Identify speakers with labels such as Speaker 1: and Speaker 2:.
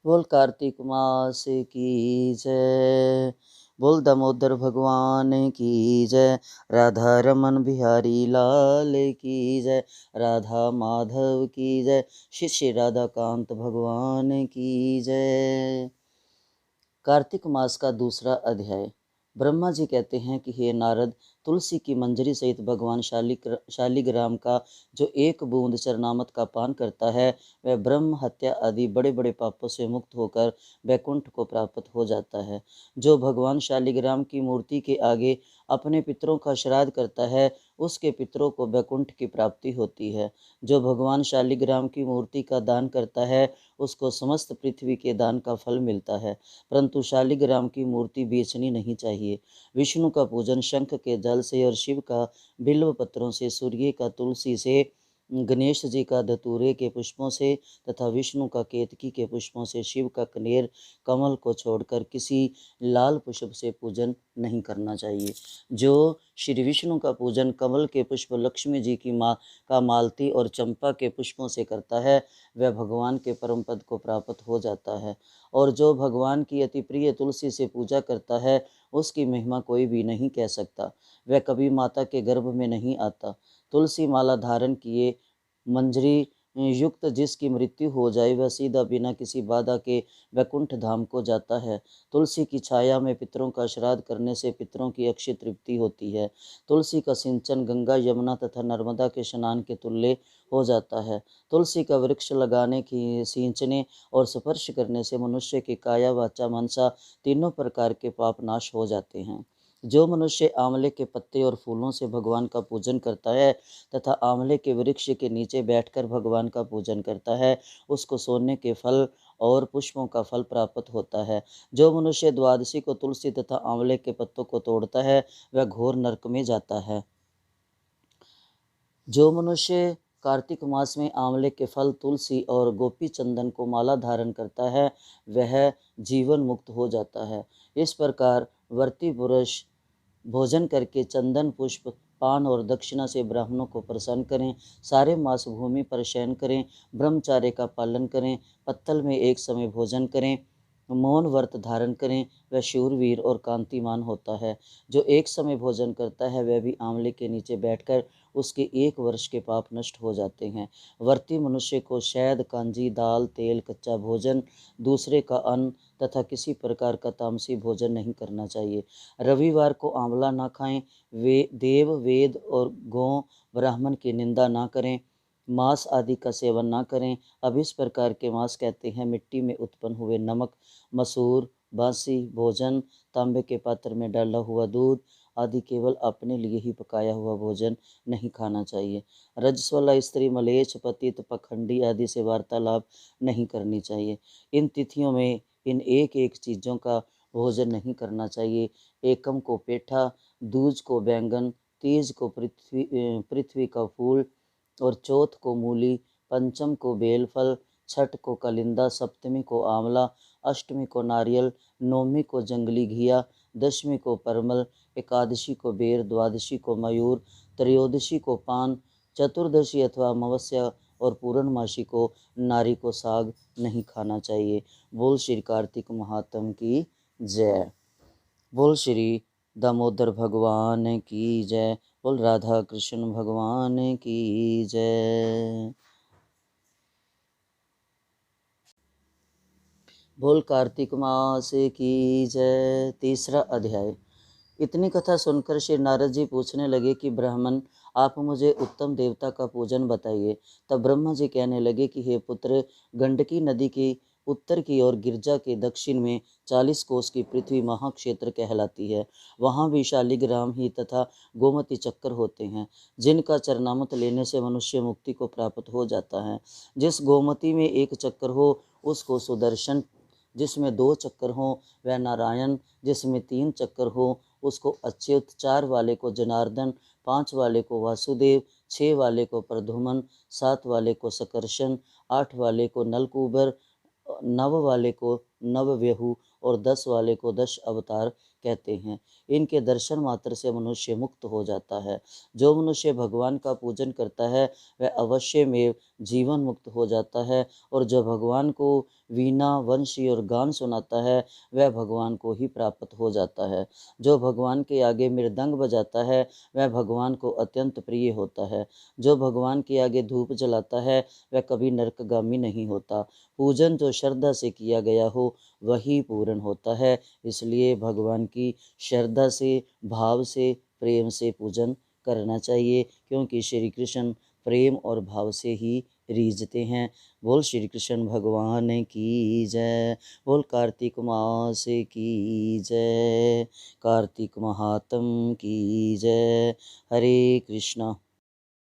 Speaker 1: बोल कार्तिक मास की जय। बोल दामोदर भगवान की जय। राधा रमन बिहारी लाल की जय। राधा माधव की जय। श्री श्री राधा कांत भगवान की जय। कार्तिक मास का दूसरा अध्याय। ब्रह्मा जी कहते हैं कि हे नारद, तुलसी की मंजरी सहित भगवान शालिग्राम का जो एक बूंद चरणामृत का पान करता है वह ब्रह्म हत्या आदि बड़े बड़े पापों से मुक्त होकर वैकुंठ को प्राप्त हो जाता है। जो भगवान शालिग्राम की मूर्ति के आगे अपने पितरों का श्राद्ध करता है उसके पितरों को वैकुंठ की प्राप्ति होती है। जो भगवान शालिग्राम की मूर्ति का दान करता है उसको समस्त पृथ्वी के दान का फल मिलता है, परंतु शालिग्राम की मूर्ति बेचनी नहीं चाहिए। विष्णु का पूजन शंख के जल से और शिव का बिल्व पत्रों से, सूर्य का तुलसी से, गणेश जी का धतूरे के पुष्पों से तथा विष्णु का केतकी के पुष्पों से, शिव का कनेर कमल को छोड़कर किसी लाल पुष्प से पूजन नहीं करना चाहिए। जो श्री विष्णु का पूजन कमल के पुष्प, लक्ष्मी जी की माँ का मालती और चंपा के पुष्पों से करता है वह भगवान के परम पद को प्राप्त हो जाता है। और जो भगवान की अति प्रिय तुलसी से पूजा करता है उसकी महिमा कोई भी नहीं कह सकता। वह कभी माता के गर्भ में नहीं आता। तुलसी माला धारण किए मंजरी युक्त जिसकी मृत्यु हो जाए वह सीधा बिना किसी बाधा के वैकुंठ धाम को जाता है। तुलसी की छाया में पितरों का श्राद्ध करने से पितरों की अक्षय तृप्ति होती है। तुलसी का सिंचन गंगा, यमुना तथा नर्मदा के स्नान के तुल्य हो जाता है। तुलसी का वृक्ष लगाने की, सींचने और स्पर्श करने से मनुष्य की काया, वाचा, मनसा तीनों प्रकार के पाप नाश हो जाते हैं। जो मनुष्य आंवले के पत्ते और फूलों से भगवान का पूजन करता है तथा आंवले के वृक्ष के नीचे बैठकर भगवान का पूजन करता है उसको सोने के फल और पुष्पों का फल प्राप्त होता है। जो मनुष्य द्वादशी को तुलसी तथा आंवले के पत्तों को तोड़ता है वह घोर नरक में जाता है। जो मनुष्य कार्तिक मास में आंवले के फल, तुलसी और गोपी चंदन को माला धारण करता है वह जीवन मुक्त हो जाता है। इस प्रकार व्रती पुरुष भोजन करके चंदन, पुष्प, पान और दक्षिणा से ब्राह्मणों को प्रसन्न करें। सारे मास भूमि पर शयन करें। ब्रह्मचार्य का पालन करें। पत्तल में एक समय भोजन करें। मौन व्रत धारण करें। वह शूरवीर और कांतिमान होता है। जो एक समय भोजन करता है वह भी आंवले के नीचे बैठकर उसके 1 वर्ष के पाप नष्ट हो जाते हैं। व्रती मनुष्य को शहद, कांजी, दाल, तेल, कच्चा भोजन, दूसरे का अन्न तथा किसी प्रकार का तामसी भोजन नहीं करना चाहिए। रविवार को आंवला ना खाएं। वे देव, वेद और गौ ब्राह्मण की निंदा ना करें। मांस आदि का सेवन ना करें। अब इस प्रकार के मांस कहते हैं मिट्टी में उत्पन्न हुए नमक, मसूर, बासी भोजन, तांबे के पात्र में डाला हुआ दूध आदि केवल अपने लिए ही पकाया हुआ भोजन नहीं खाना चाहिए। रजस्वला स्त्री, मलेच्छ, पतित, पखंडी आदि से वार्तालाप नहीं करनी चाहिए। इन तिथियों में इन एक एक चीज़ों का भोजन नहीं करना चाहिए। एकम को पेठा, दूज को बैंगन, तीज को पृथ्वी का फूल और चौथ को मूली, पंचम को बेलफल, छठ को कलिंदा, सप्तमी को आंवला, अष्टमी को नारियल, नौमी को जंगली घिया, दशमी को परमल, एकादशी को बेर, द्वादशी को मयूर, त्रयोदशी को पान, चतुर्दशी अथवा अमावस्या और पूर्णमासी को नारी को साग नहीं खाना चाहिए। बोल श्री कार्तिक महात्म की जय। बोल श्री दामोदर भगवान की जय। बोल राधा कृष्ण भगवान की जय। बोल कार्तिक मास की जय। तीसरा अध्याय। इतनी कथा सुनकर श्री नारद जी पूछने लगे कि ब्राह्मण, आप मुझे उत्तम देवता का पूजन बताइए। तब ब्रह्मा जी कहने लगे कि हे पुत्र, गंडकी नदी की उत्तर की ओर गिरजा के दक्षिण में 40 कोस की पृथ्वी महाक्षेत्र कहलाती है। वहाँ भी शालिग्राम ही तथा गोमती चक्कर होते हैं जिनका चरणामृत लेने से मनुष्य मुक्ति को प्राप्त हो जाता है। जिस गोमती में एक चक्कर हो उसको सुदर्शन, जिसमें 2 चक्कर हों वह नारायण, जिसमें 3 चक्कर हो उसको अच्युत, 4 वाले को जनार्दन, 5 वाले को वासुदेव, 6 वाले को प्रद्युम्न, 7 वाले को सकर्षण, 8 वाले को नलकूबर, 9 वाले को नवव्यहु और 10 वाले को 10 अवतार कहते हैं। इनके दर्शन मात्र से मनुष्य मुक्त हो जाता है। जो मनुष्य भगवान का पूजन करता है वह अवश्य में जीवन मुक्त हो जाता है, और जो भगवान को वीणा, वंशी और गान सुनाता है वह भगवान को ही प्राप्त हो जाता है। जो भगवान के आगे मृदंग बजाता है वह भगवान को अत्यंत प्रिय होता है। जो भगवान के आगे धूप जलाता है वह कभी नरकगामी नहीं होता। पूजन जो श्रद्धा से किया गया हो वही पूर्ण होता है। इसलिए भगवान की श्रद्धा से, भाव से, प्रेम से पूजन करना चाहिए, क्योंकि श्री कृष्ण प्रेम और भाव से ही रीझते हैं। बोल श्री कृष्ण भगवान की जय। बोल कार्तिक मास की जय। कार्तिक महात्म की जय। हरे कृष्णा।